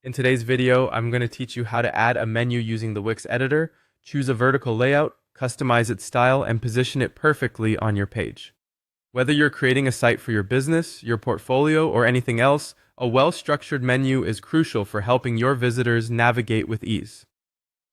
In today's video, I'm going to teach you how to add a menu using the Wix editor, choose a vertical layout, customize its style, and position it perfectly on your page. Whether you're creating a site for your business, your portfolio, or anything else, a well-structured menu is crucial for helping your visitors navigate with ease.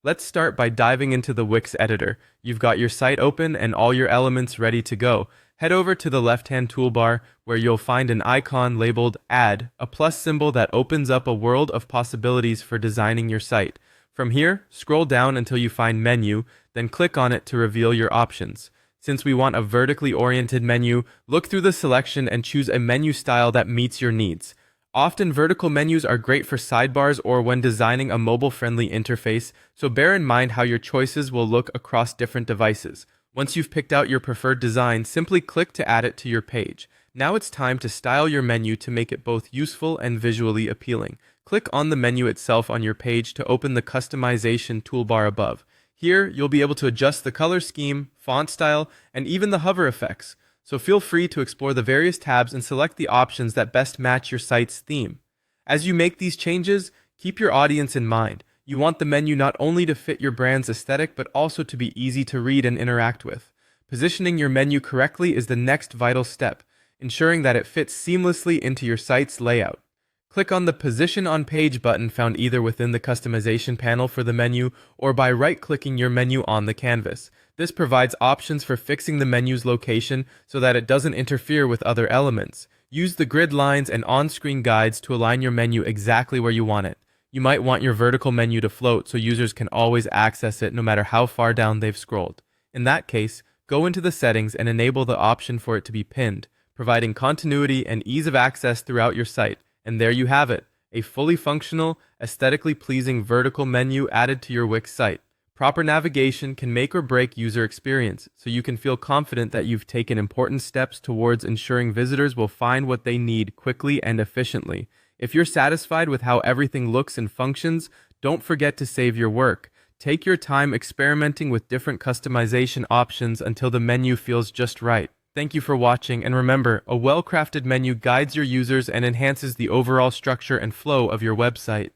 Let's start by diving into the Wix editor. You've got your site open and all your elements ready to go. Head over to the left-hand toolbar where you'll find an icon labeled Add, a plus symbol that opens up a world of possibilities for designing your site. From here, scroll down until you find Menu, then click on it to reveal your options. Since we want a vertically oriented menu, look through the selection and choose a menu style that meets your needs. Often vertical menus are great for sidebars or when designing a mobile-friendly interface, so bear in mind how your choices will look across different devices. Once you've picked out your preferred design, simply click to add it to your page. Now it's time to style your menu to make it both useful and visually appealing. Click on the menu itself on your page to open the customization toolbar above. Here, you'll be able to adjust the color scheme, font style, and even the hover effects. So feel free to explore the various tabs and select the options that best match your site's theme. As you make these changes, keep your audience in mind. You want the menu not only to fit your brand's aesthetic, but also to be easy to read and interact with. Positioning your menu correctly is the next vital step, ensuring that it fits seamlessly into your site's layout. Click on the Position on Page button found either within the customization panel for the menu or by right-clicking your menu on the canvas. This provides options for fixing the menu's location so that it doesn't interfere with other elements. Use the grid lines and on-screen guides to align your menu exactly where you want it. You might want your vertical menu to float so users can always access it no matter how far down they've scrolled. In that case, go into the settings and enable the option for it to be pinned, providing continuity and ease of access throughout your site. And there you have it, a fully functional, aesthetically pleasing vertical menu added to your Wix site. Proper navigation can make or break user experience, so you can feel confident that you've taken important steps towards ensuring visitors will find what they need quickly and efficiently. If you're satisfied with how everything looks and functions, don't forget to save your work. Take your time experimenting with different customization options until the menu feels just right. Thank you for watching, and remember, a well-crafted menu guides your users and enhances the overall structure and flow of your website.